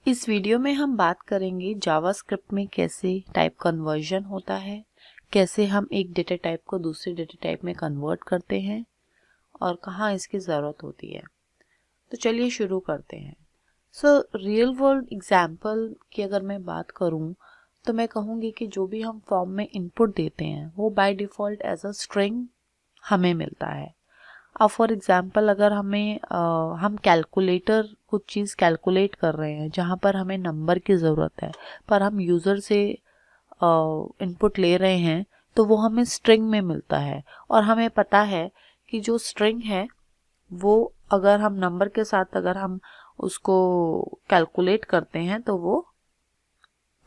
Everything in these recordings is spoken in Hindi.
इस वीडियो में हम बात करेंगे जावास्क्रिप्ट में कैसे टाइप कन्वर्जन होता है, कैसे हम एक डेटा टाइप को दूसरे डेटा टाइप में कन्वर्ट करते हैं और कहाँ इसकी ज़रूरत होती है। तो चलिए शुरू करते हैं। रियल वर्ल्ड एग्जाम्पल की अगर मैं बात करूं तो मैं कहूँगी कि जो भी हम फॉर्म में इनपुट देते हैं वो by default as a string हमें मिलता है। अब फॉर एग्जांपल अगर हम कैलकुलेटर कुछ चीज़ कैलकुलेट कर रहे हैं जहाँ पर हमें नंबर की ज़रूरत है पर हम यूज़र से इनपुट ले रहे हैं तो वो हमें स्ट्रिंग में मिलता है और हमें पता है कि जो स्ट्रिंग है वो अगर हम नंबर के साथ अगर हम उसको कैलकुलेट करते हैं तो वो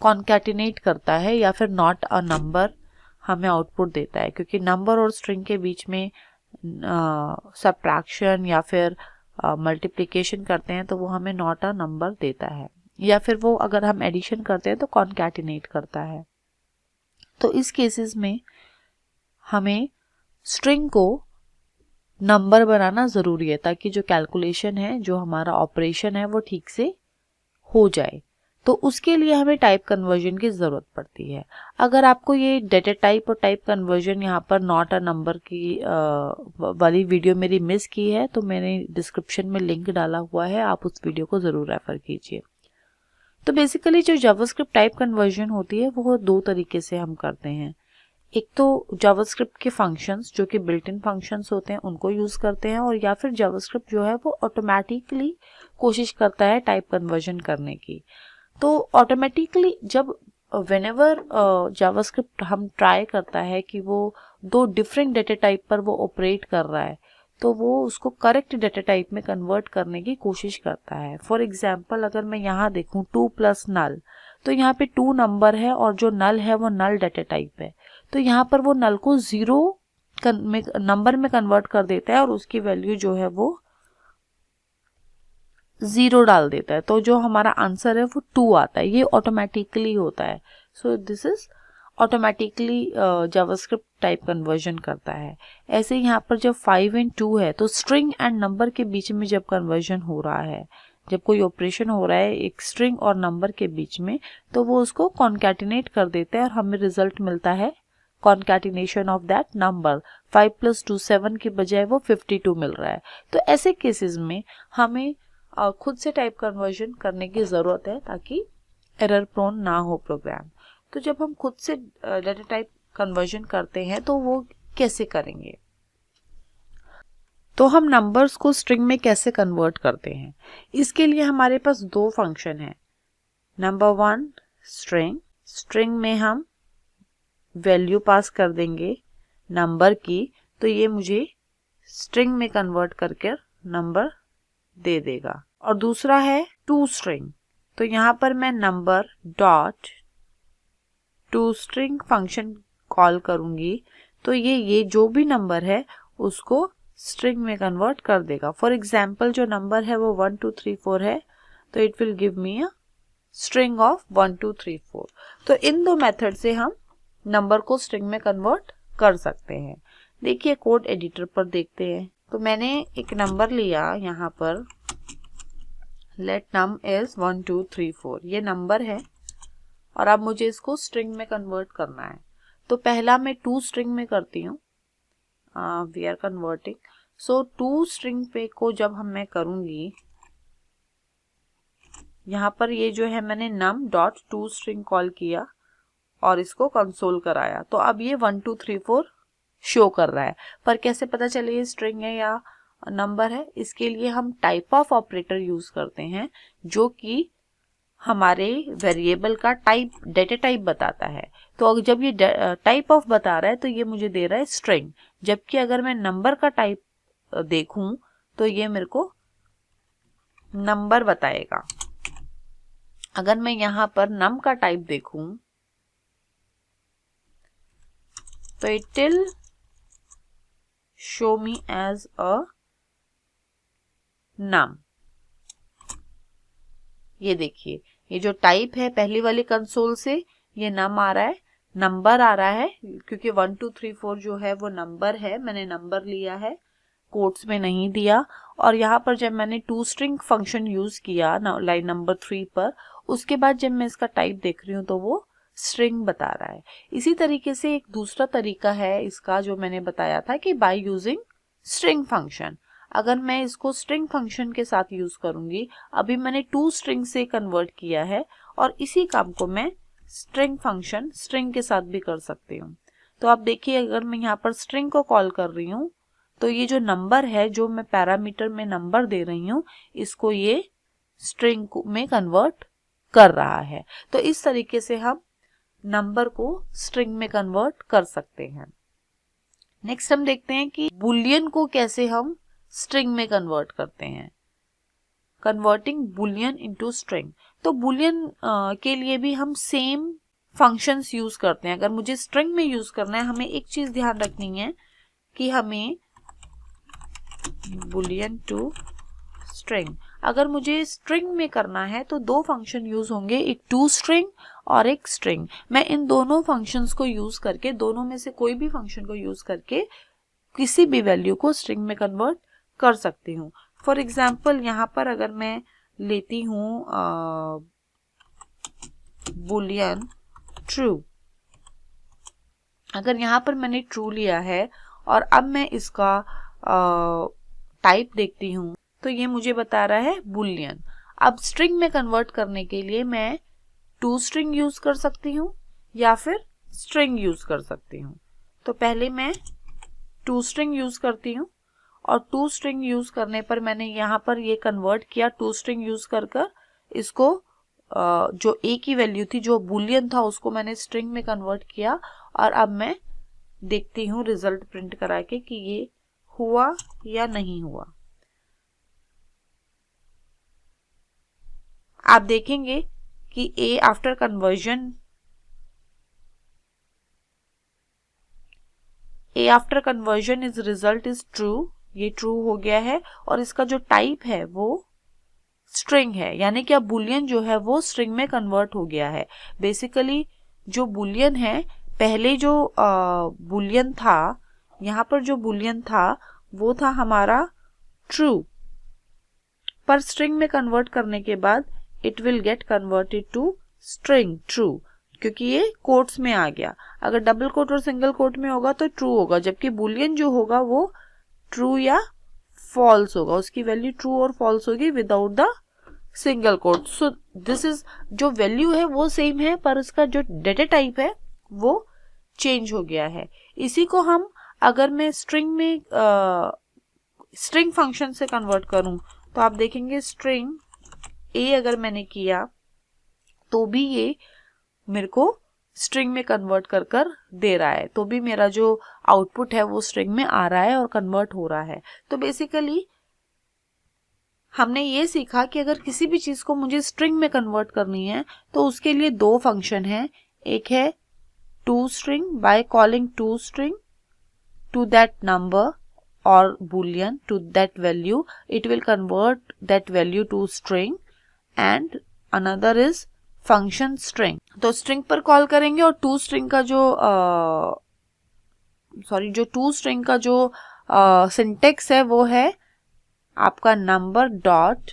कॉन्कैटिनेट करता है या फिर नॉट अ नंबर हमें आउटपुट देता है, क्योंकि नंबर और स्ट्रिंग के बीच में सब्ट्रैक्शन या फिर मल्टीप्लिकेशन करते हैं तो वो हमें नॉट अ नंबर देता है, या फिर वो अगर हम एडिशन करते हैं तो कॉन्कैटिनेट करता है। तो इस केसेस में हमें स्ट्रिंग को नंबर बनाना ज़रूरी है ताकि जो कैलकुलेशन है, जो हमारा ऑपरेशन है वो ठीक से हो जाए। तो उसके लिए हमें टाइप कन्वर्जन की ज़रूरत पड़ती है। अगर आपको ये डेटा टाइप और टाइप कन्वर्जन यहाँ पर नॉट अ नंबर की वाली वीडियो मेरी मिस की है तो मैंने डिस्क्रिप्शन में लिंक डाला हुआ है, आप उस वीडियो को ज़रूर रेफर कीजिए। तो बेसिकली जो जावास्क्रिप्ट टाइप कन्वर्जन होती है वो दो तरीके से हम करते हैं। एक तो जावास्क्रिप्ट के फंक्शंस जो कि बिल्ट इन फंक्शंस होते हैं उनको यूज़ करते हैं, और या फिर जावास्क्रिप्ट जो है वो ऑटोमेटिकली कोशिश करता है टाइप कन्वर्जन करने की। तो ऑटोमेटिकली जब व्हेनेवर जावास्क्रिप्ट हम ट्राई करता है कि वो दो डिफरेंट डेटा टाइप पर वो ऑपरेट कर रहा है तो वो उसको करेक्ट डेटा टाइप में कन्वर्ट करने की कोशिश करता है। फॉर एग्जांपल अगर मैं यहाँ देखूँ 2 प्लस नल, तो यहाँ पे 2 नंबर है और जो नल है वो नल डेटा टाइप है, तो यहाँ पर वो नल को 0 नंबर में कन्वर्ट कर देता है और उसकी वैल्यू जो है वो 0 डाल देता है, तो जो हमारा आंसर है वो 2 आता है। ये ऑटोमेटिकली होता है। So this is automatically JavaScript type conversion करता है। ऐसे यहाँ पर जब 5 एंड 2 है तो स्ट्रिंग एंड नंबर के बीच में जब कन्वर्जन हो रहा है, जब कोई ऑपरेशन हो रहा है एक स्ट्रिंग और नंबर के बीच में, तो वो उसको कॉन्कैटिनेट कर देता है और हमें रिजल्ट मिलता है कॉन्कैटिनेशन ऑफ दैट नंबर। 5 + 2 7 की बजाय वो 52 मिल रहा है। तो ऐसे केसेस में हमें खुद से टाइप कन्वर्जन करने की ज़रूरत है ताकि एरर प्रोन ना हो प्रोग्राम। तो जब हम खुद से डेटा टाइप कन्वर्जन करते हैं तो वो कैसे करेंगे, तो हम नंबर्स को स्ट्रिंग में कैसे कन्वर्ट करते हैं। इसके लिए हमारे पास दो फंक्शन है। नंबर 1 स्ट्रिंग में हम वैल्यू पास कर देंगे नंबर की, तो ये मुझे स्ट्रिंग में कन्वर्ट करके नंबर दे देगा। और दूसरा है टू स्ट्रिंग, तो यहाँ पर मैं number dot to string function call करूंगी तो ये जो भी नंबर है उसको स्ट्रिंग में कन्वर्ट कर देगा। फॉर एग्जाम्पल जो नंबर है वो 1 2 3 4 है, तो it will give me a string of 1 2 3 4। तो इन दो मेथड से हम नंबर को स्ट्रिंग में कन्वर्ट कर सकते हैं। देखिए कोड एडिटर पर देखते हैं। तो मैंने एक नंबर लिया यहाँ पर, लेट नम इज 1 2 3 4, ये नंबर है और अब मुझे इसको स्ट्रिंग में कन्वर्ट करना है। तो पहला मैं 2 स्ट्रिंग में करती हूँ, we are converting. So 2 string पे को जब मैं करूंगी, यहाँ पर ये जो है मैंने num dot to string call किया और इसको कंसोल कराया, तो अब ये 1 2 3 4 शो कर रहा है। पर कैसे पता चले ये स्ट्रिंग है या नंबर है, इसके लिए हम टाइप ऑफ ऑपरेटर यूज करते हैं जो कि हमारे वेरिएबल का टाइप डेटा टाइप बताता है। तो जब ये टाइप ऑफ बता रहा है तो ये मुझे दे रहा है स्ट्रिंग, जबकि अगर मैं नंबर का टाइप देखूं तो ये मेरे को नंबर बताएगा। अगर मैं यहाँ पर नम का टाइप देखूं तो it will show me as a num. ये देखिए ये जो टाइप है पहली वाली कंसोल से ये नम आ रहा है, नंबर आ रहा है, क्योंकि 1 2 3 4 जो है वो नंबर है, मैंने नंबर लिया है। कोट्स में नहीं दिया, और यहाँ पर जब मैंने टू स्ट्रिंग फंक्शन यूज किया लाइन नंबर 3 पर, उसके बाद जब मैं इसका टाइप देख रही हूँ तो वो स्ट्रिंग बता रहा है। इसी तरीके से एक दूसरा तरीका है इसका जो मैंने बताया था कि बाय यूजिंग स्ट्रिंग फंक्शन। अगर मैं इसको स्ट्रिंग फंक्शन के साथ यूज करूंगी, अभी मैंने टू स्ट्रिंग से कन्वर्ट किया है, और इसी काम को मैं स्ट्रिंग फंक्शन स्ट्रिंग के साथ भी कर सकती हूँ। तो आप देखिए, अगर मैं यहाँ पर स्ट्रिंग को कॉल कर रही हूँ तो ये जो नंबर है, जो मैं पैरामीटर में नंबर दे रही हूँ, इसको ये स्ट्रिंग में कन्वर्ट कर रहा है। तो इस तरीके से हम नंबर को स्ट्रिंग में कन्वर्ट कर सकते हैं। नेक्स्ट हम देखते हैं कि बुलियन को कैसे हम स्ट्रिंग में कन्वर्ट करते हैं, कन्वर्टिंग बुलियन इनटू स्ट्रिंग। तो बुलियन के लिए भी हम सेम फंक्शंस यूज करते हैं। अगर मुझे स्ट्रिंग में यूज करना है, हमें एक चीज ध्यान रखनी है कि हमें बुलियन टू स्ट्रिंग, अगर मुझे स्ट्रिंग में करना है तो दो फंक्शन यूज होंगे, एक टू स्ट्रिंग और एक स्ट्रिंग। मैं इन दोनों फंक्शंस को यूज करके, दोनों में से कोई भी फंक्शन को यूज करके किसी भी वैल्यू को स्ट्रिंग में कन्वर्ट कर सकती हूँ। फॉर एग्जाम्पल यहाँ पर अगर मैं लेती हूँ बुलियन ट्रू, अगर यहाँ पर मैंने ट्रू लिया है और अब मैं इसका टाइप देखती हूँ तो ये मुझे बता रहा है बुलियन। अब स्ट्रिंग में कन्वर्ट करने के लिए मैं टू स्ट्रिंग यूज कर सकती हूँ या फिर स्ट्रिंग यूज कर सकती हूँ। तो पहले मैं टू स्ट्रिंग यूज करती हूँ, और टू स्ट्रिंग यूज करने पर मैंने यहाँ पर ये कन्वर्ट किया, टू स्ट्रिंग यूज कर इसको जो ए की वैल्यू थी, जो बुलियन था, उसको मैंने स्ट्रिंग में कन्वर्ट किया, और अब मैं देखती हूँ रिजल्ट प्रिंट करा के कि ये हुआ या नहीं हुआ। आप देखेंगे कि A after conversion is result is true, ये ट्रू हो गया है, और इसका जो टाइप है वो स्ट्रिंग है, यानी कि अब बुलियन जो है वो स्ट्रिंग में कन्वर्ट हो गया है। बेसिकली जो बुलियन है, पहले जो बुलियन था, यहाँ पर जो बुलियन था वो था हमारा ट्रू, पर स्ट्रिंग में कन्वर्ट करने के बाद it will get converted to string true, क्योंकि ये कोट्स में आ गया। अगर डबल कोट और सिंगल कोट में होगा तो ट्रू होगा, जबकि बुलियन जो होगा वो ट्रू या फॉल्स होगा, उसकी वैल्यू ट्रू और फॉल्स होगी without the single quote. So this is, जो वैल्यू है वो सेम है, पर उसका जो डेटा टाइप है वो चेंज हो गया है। इसी को हम, अगर मैं स्ट्रिंग में स्ट्रिंग फंक्शन से कन्वर्ट करूं तो आप देखेंगे स्ट्रिंग ए अगर मैंने किया तो भी ये मेरे को स्ट्रिंग में कन्वर्ट कर दे रहा है, तो भी मेरा जो आउटपुट है वो स्ट्रिंग में आ रहा है और कन्वर्ट हो रहा है। तो बेसिकली हमने ये सीखा कि अगर किसी भी चीज को मुझे स्ट्रिंग में कन्वर्ट करनी है तो उसके लिए दो फंक्शन है, एक है to string, by calling to string to that number or boolean to that value, it will convert that value to string, and another is function string। तो string पर कॉल करेंगे, और टू स्ट्रिंग का जो टू स्ट्रिंग का जो सिंटेक्स है वो है आपका नंबर डॉट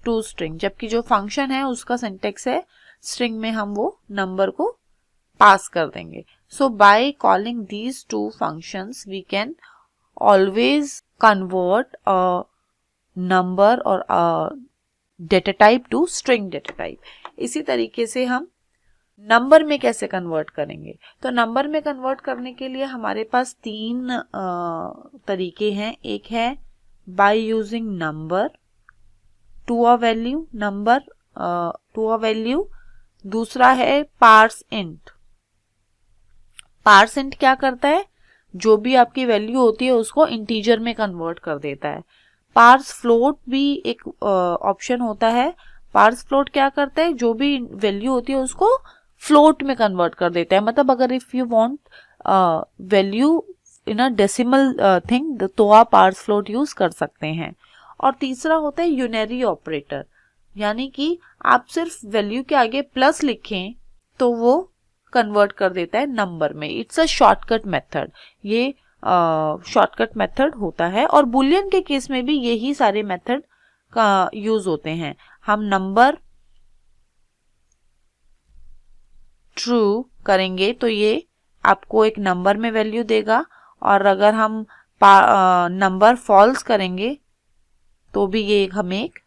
टू स्ट्रिंग, जबकि जो फंक्शन है उसका सिंटेक्स है स्ट्रिंग में हम वो नंबर को पास कर देंगे। So by calling these two functions, we can always convert a number or a data type to string data type। इसी तरीके से हम नंबर में कैसे कन्वर्ट करेंगे, तो नंबर में कन्वर्ट करने के लिए हमारे पास तीन तरीके हैं। एक है by using number to a value, number to a value, दूसरा है parse int। पार्स इंट क्या करता है, जो भी आपकी वैल्यू होती है उसको इंटीजर में कन्वर्ट कर देता है। पार्स फ्लोट भी एक ऑप्शन होता है। पार्स फ्लोट क्या करता है, जो भी वैल्यू होती है उसको फ्लोट में कन्वर्ट कर देता है। मतलब अगर if you want value in a decimal thing तो आप पार्स फ्लोट यूज कर सकते हैं। और तीसरा होता है यूनरी ऑपरेटर, यानी कि आप सिर्फ वैल्यू के आगे प्लस लिखें तो वो कन्वर्ट कर देता है नंबर में। It's a shortcut method. ये शॉर्टकट मेथड होता है। और बुलियन के केस में भी यही सारे मेथड का यूज होते हैं। हम नंबर ट्रू करेंगे तो ये आपको एक नंबर में वैल्यू देगा, और अगर हम नंबर फॉल्स करेंगे तो भी ये हमें एक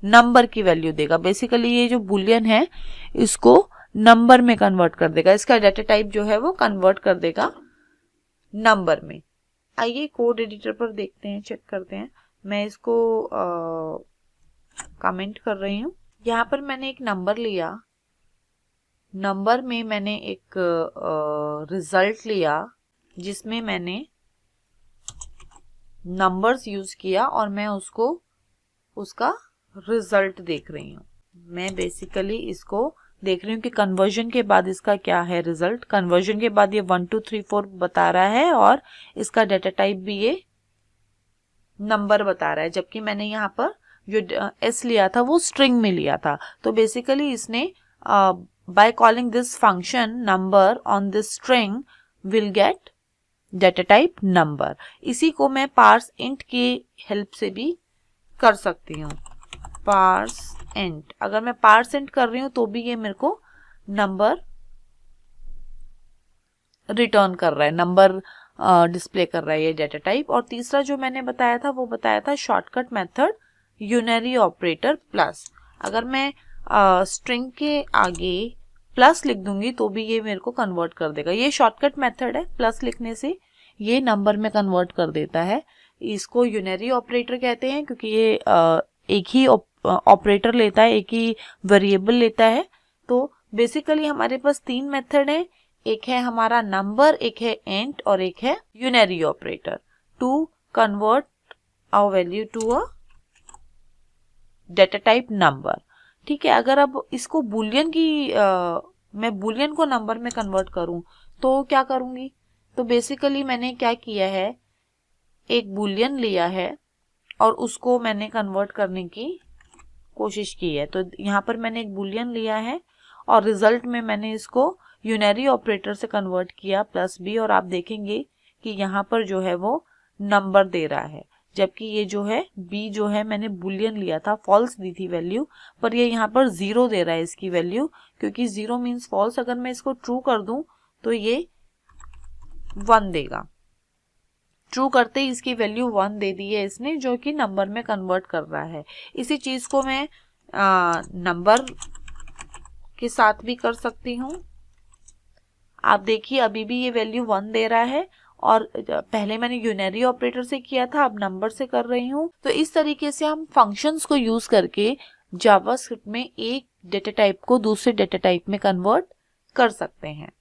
नंबर की वैल्यू देगा। बेसिकली ये जो बुलियन है इसको नंबर में कन्वर्ट कर देगा, इसका डाटा टाइप जो है वो कन्वर्ट कर देगा नंबर में। आइए कोड एडिटर पर देखते हैं, चेक करते हैं। मैं इसको कमेंट कर रही हूँ। यहाँ पर मैंने एक नंबर लिया, नंबर में मैंने एक रिजल्ट लिया जिसमें मैंने नंबर्स यूज किया और मैं उसका रिजल्ट देख रही हूँ। मैं बेसिकली इसको देख रही हूँ कि कन्वर्जन के बाद इसका क्या है रिजल्ट। कन्वर्जन के बाद ये 1 2 3 4 बता रहा है और इसका डाटा टाइप भी ये नंबर बता रहा है, जबकि मैंने यहाँ पर जो एस लिया था वो स्ट्रिंग में लिया था। तो बेसिकली इसने by calling this function number on this string will get data type number. इसी को मैं पार्स इंट की हेल्प से भी कर सकती हूँ। पार्स इंट, अगर मैं पार्स इंट कर रही हूँ तो भी ये मेरे को नंबर रिटर्न कर रहा है, नंबर डिस्प्ले कर रहा है ये डाटा टाइप। और तीसरा जो मैंने बताया था वो बताया था shortcut method unary operator plus. अगर मैं स्ट्रिंग के आगे प्लस लिख दूंगी तो भी ये मेरे को कन्वर्ट कर देगा। ये शॉर्टकट मेथड है, प्लस लिखने से ये नंबर में कन्वर्ट कर देता है। इसको यूनरी ऑपरेटर कहते हैं क्योंकि ये एक ही ऑपरेटर लेता है, एक ही वेरिएबल लेता है। तो बेसिकली हमारे पास 3 मेथड है, एक है हमारा नंबर, एक है इंट और एक है unary operator to convert a value to a data type number. ठीक है, अगर अब इसको बुलियन की मैं बुलियन को नंबर में कन्वर्ट करूं तो क्या करूंगी? तो बेसिकली मैंने क्या किया है, एक बुलियन लिया है और उसको मैंने कन्वर्ट करने की कोशिश की है। तो यहाँ पर मैंने एक बुलियन लिया है और रिजल्ट में मैंने इसको यूनरी ऑपरेटर से कन्वर्ट किया प्लस बी, और आप देखेंगे कि यहाँ पर जो है वो नंबर दे रहा है, जबकि ये जो है बी जो है मैंने बुलियन लिया था, फॉल्स दी थी वैल्यू, पर ये यहाँ पर 0 दे रहा है इसकी वैल्यू, क्योंकि 0 मीन्स फॉल्स। अगर मैं इसको ट्रू कर दूं तो ये 1 देगा। ट्रू करते ही इसकी वैल्यू 1 दे दी है इसने, जो कि नंबर में कन्वर्ट कर रहा है। इसी चीज को मैं नंबर के साथ भी कर सकती हूँ। आप देखिए अभी भी ये वैल्यू 1 दे रहा है, और पहले मैंने यूनरी ऑपरेटर से किया था, अब नंबर से कर रही हूँ। तो इस तरीके से हम फंक्शंस को यूज करके जावास्क्रिप्ट में एक डेटा टाइप को दूसरे डेटा टाइप में कन्वर्ट कर सकते हैं।